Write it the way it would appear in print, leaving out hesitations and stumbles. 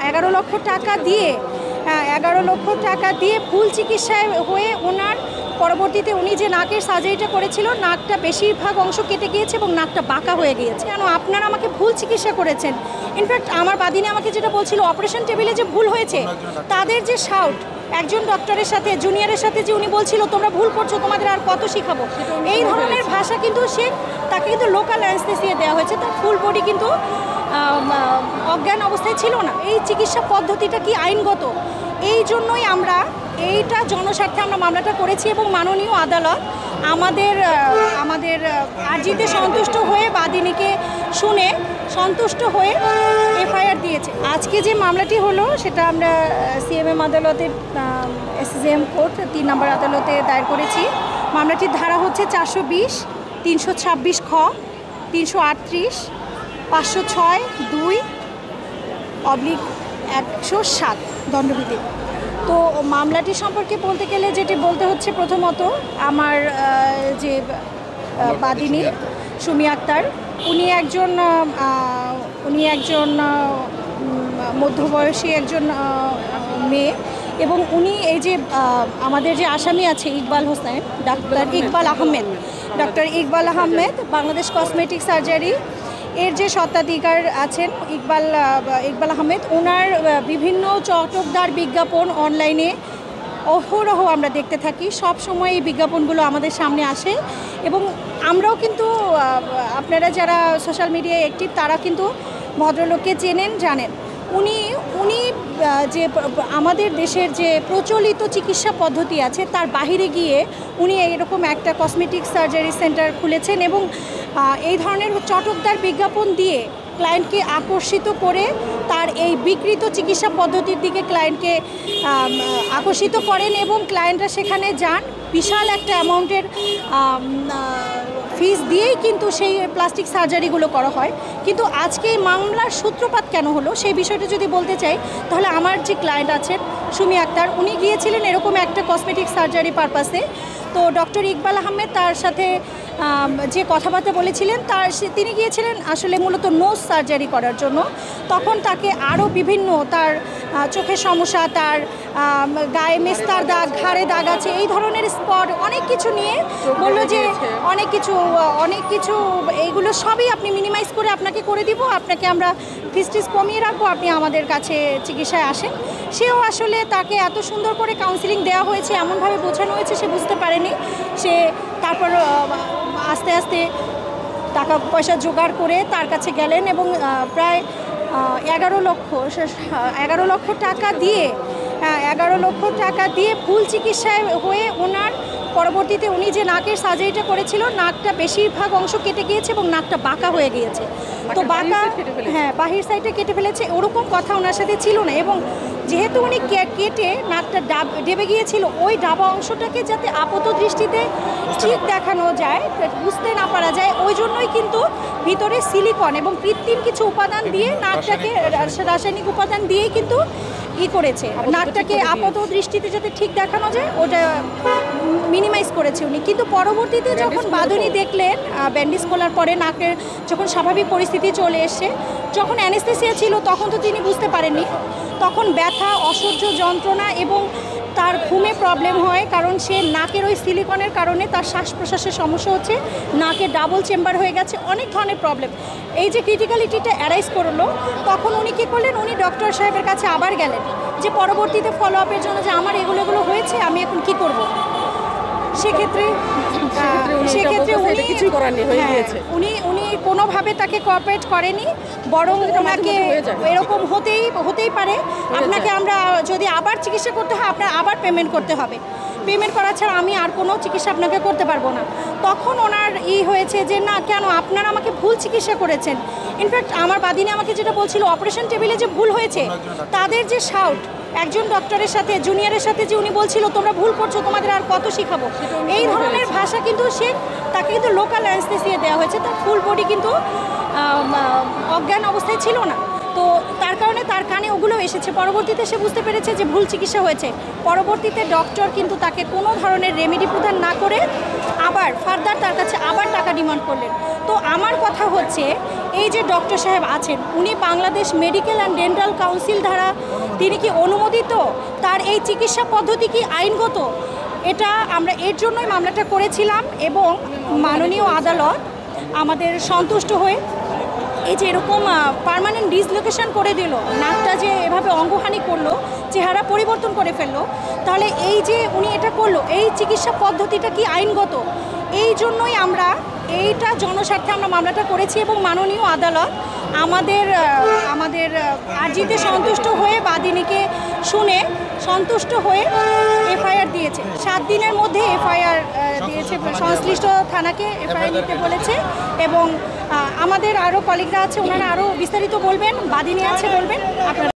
11 লক্ষ টাকা দিয়ে 11 লক্ষ টাকা দিয়ে ভুল চিকিৎসায় হয়ে ওনার পরবর্তীতে উনি যে নাকের সার্জারিটা করেছিল, নাকটা বেশিরভাগ অংশ কেটে গিয়েছে এবং নাকটা বাঁকা হয়ে গিয়েছে। কেন আপনারা আমাকে ভুল চিকিৎসা করেছেন। ইনফ্যাক্ট আমার বাদিনী আমাকে যেটা বলছিল, অপারেশন টেবিলে যে ভুল হয়েছে, তাদের যে শাউট একজন ডক্টরের সাথে জুনিয়রের সাথে যে উনি বলছিল তোমরা ভুল করছো, তোমাদের আর কত শিখাবো, এই ধরনের ভাষা কিন্তু তাকে কিন্তু লোকাল অ্যানেস্থেসিয়া দেওয়া হয়েছে। তার ফুল বডি কিন্তু অজ্ঞান অবস্থায় ছিল না। এই চিকিৎসা পদ্ধতিটা কি আইনগত? এই জন্যই আমরা এইটা জনস্বার্থে আমরা মামলাটা করেছি এবং মাননীয় আদালত আমাদের আর্জিতে সন্তুষ্ট হয়ে বাদিনীকে শুনে সন্তুষ্ট হয়ে এফআইআর দিয়েছে। আজকে যে মামলাটি হলো সেটা আমরা সিএমএম আদালতের এসএসএম কোর্ট 3 নম্বর আদালতে দায়ের করেছি। মামলাটির ধারা হচ্ছে 420, 326 খ, 338, 506(2)/107 দণ্ডবিধি। তো মামলাটি সম্পর্কে বলতে গেলে যেটি বলতে হচ্ছে, প্রথমত আমার যে বাদিনী সুমি আক্তার, উনি একজন মধ্যবয়সী একজন মেয়ে এবং উনি এই যে আমাদের যে আসামি আছে Iqbal Hossain, doctor Iqbal Ahmed, Bangladesh cosmetic surgery এর যে স্বত্বাধিকার আছেন ইকবাল আহমেদ, ওনার বিভিন্ন চটকদার বিজ্ঞাপন অনলাইনে অহরহ আমরা দেখতে থাকি। সব সময় এই বিজ্ঞাপনগুলো আমাদের সামনে আসে এবং আমরাও কিন্তু, আপনারা যারা সোশ্যাল মিডিয়ায় অ্যাক্টিভ তারা কিন্তু ভদ্রলোককে চেনেন, জানেন। উনি যে আমাদের দেশের যে প্রচলিত চিকিৎসা পদ্ধতি আছে তার বাহিরে গিয়ে উনি এরকম একটা কসমেটিক সার্জারি সেন্টার খুলেছেন এবং এই ধরনের চটকদার বিজ্ঞাপন দিয়ে ক্লায়েন্টকে আকর্ষিত করে তার এই বিকৃত চিকিৎসা পদ্ধতির দিকে ক্লায়েন্টকে আকর্ষিত করেন এবং ক্লায়েন্টরা সেখানে যান। বিশাল একটা অ্যামাউন্টের ফিস দিয়েই কিন্তু সেই প্লাস্টিক সার্জারিগুলো করা হয়। কিন্তু আজকে এই মামলার সূত্রপাত কেন হলো সেই বিষয়টা যদি বলতে চাই, তাহলে আমার যে ক্লায়েন্ট আছেন সুমি আক্তার, উনি গিয়েছিলেন এরকম একটা কসমেটিক সার্জারি পারপাসে। তো ডক্টর ইকবাল আহমেদ তার সাথে যে কথাবার্তা বলেছিলেন, তিনি গিয়েছিলেন আসলে মূলত নোজ সার্জারি করার জন্য। তখন তাকে আরও বিভিন্ন, তার চোখের সমস্যা, তার গায়ে মেস্তার দাগ, ঘাড়ে দাগ আছে, এই ধরনের স্পট অনেক কিছু নিয়ে বললো যে অনেক কিছু এইগুলো সবই আপনি মিনিমাইজ করে আপনাকে করে দিব, আপনাকে আমরা ফিস কমিয়ে রাখবো, আপনি আমাদের কাছে চিকিৎসায় আসেন। সেও আসলে তাকে এত সুন্দর করে কাউন্সিলিং দেওয়া হয়েছে, এমনভাবে বোঝানো হয়েছে, সে বুঝতে পারেনি। সে তারপর আস্তে আস্তে টাকা পয়সা জোগাড় করে তার কাছে গেলেন এবং প্রায় 11 লক্ষ টাকা দিয়ে 11 লক্ষ টাকা দিয়ে ভুল চিকিৎসায় হয়ে ওনার পরবর্তীতে উনি যে নাকের সার্জারিটা করেছিল, নাকটা বেশিরভাগ অংশ কেটে গিয়েছে এবং নাকটা বাঁকা হয়ে গিয়েছে। তো বাঁকা, হ্যাঁ, বাহির সাইডে কেটে ফেলেছে, ওরকম কথা ওনার সাথে ছিল না। এবং যেহেতু উনি কেটে নাকটা ডেবে গিয়েছিল, ওই ডাবা অংশটাকে যাতে আপাত দৃষ্টিতে ঠিক দেখানো যায়, বুঝতে না পারা যায়, ওই জন্যই কিন্তু ভিতরে সিলিকন এবং কৃত্রিম কিছু উপাদান দিয়ে নাকটাকে, রাসায়নিক উপাদান দিয়েই কিন্তু করেছে, নাকটাকে আপাত দৃষ্টিতে যাতে ঠিক দেখানো যায় ওটা মিনিমাইজ করেছে উনি। কিন্তু পরবর্তীতে যখন বাঁধুনি দেখলেন, ব্যান্ডেজ খোলার পরে নাকের যখন স্বাভাবিক পরিস্থিতি চলে এসছে, যখন অ্যানেস্থেসিয়া ছিল তখন তো তিনি বুঝতে পারেননি। তখন ব্যথা, অসহ্য যন্ত্রণা এবং তার ঘুমে প্রবলেম হয়, কারণ সে নাকের ওই সিলিকনের কারণে তার শ্বাস প্রশ্বাসের সমস্যা হচ্ছে, নাকে ডাবল চেম্বার হয়ে গেছে, অনেক ধরনের প্রবলেম। এই যে ক্রিটিক্যালিটিটা অ্যারাইজ করলো, তখন উনি কী করলেন, উনি ডক্টর সাহেবের কাছে আবার গেলেন যে পরবর্তীতে ফলো আপের জন্য যে আমার এগুলো হয়েছে, আমি এখন কি করব। সেক্ষেত্রে উনি কোনোভাবে তাকে কোঅপারেট করেনি, বরং ওনাকে এরকম হতেই পারে, আপনাকে আমরা যদি আবার চিকিৎসা করতে হয় আপনার আবার পেমেন্ট করতে হবে, পেমেন্ট করা ছাড়া আমি আর কোনো চিকিৎসা আপনাকে করতে পারবো না। তখন ওনার হয়েছে যে না, কেন আপনারা আমাকে ভুল চিকিৎসা করেছেন। ইনফ্যাক্ট আমার বাদিনী আমাকে যেটা বলছিল, অপারেশন টেবিলে যে ভুল হয়েছে, তাদের যে শাউট একজন ডক্টরের সাথে জুনিয়রের সাথে যে উনি বলছিল তোমরা ভুল করছো, তোমাদের আর কত শিখাবো, এই ধরনের ভাষা কিন্তু তাকে কিন্তু লোকাল অ্যানেস্থেসিয়া দেওয়া হয়েছে। তার ফুল বডি কিন্তু অজ্ঞান অবস্থায় ছিল না। তো তার কারণে তার কানে ওগুলো এসেছে। পরবর্তীতে সে বুঝতে পেরেছে যে ভুল চিকিৎসা হয়েছে। পরবর্তীতে ডক্টর কিন্তু তাকে কোনো ধরনের রেমেডি প্রদান না করে আবার ফার্দার তার কাছে আবার টাকা ডিমান্ড করলেন। তো আমার কথা হচ্ছে, এই যে ডক্টর সাহেব আছেন, উনি Bangladesh medical and dental council দ্বারা তিনি কি অনুমোদিত, তার এই চিকিৎসা পদ্ধতি কি আইনগত, এটা আমরা এর জন্যই মামলাটা করেছিলাম। এবং মাননীয় আদালত আমাদের সন্তুষ্ট হয়ে এই যে এরকম পার্মানেন্ট ডিসলোকেশন করে দিল, নাকটা যে এভাবে অঙ্গহানি করলো, চেহারা পরিবর্তন করে ফেললো, তাহলে এই যে উনি এটা করলো, এই চিকিৎসা পদ্ধতিটা কি আইনগত, এই জন্যই আমরা এইটা জনস্বার্থে আমরা মামলাটা করেছি। এবং মাননীয় আদালত আমাদের আর্জিতে সন্তুষ্ট হয়ে বাদিনীকে শুনে সন্তুষ্ট হয়ে এফআইআর দিয়েছে। 7 দিনের মধ্যে এফআইআর দিয়েছে, সংশ্লিষ্ট থানাকে এফআইআর নিতে বলেছে। এবং আমাদের আরও কলিগরা আছে, ওনারা আরও বিস্তারিত বলবেন, বাদিনী আছে বলবেন, আপনারা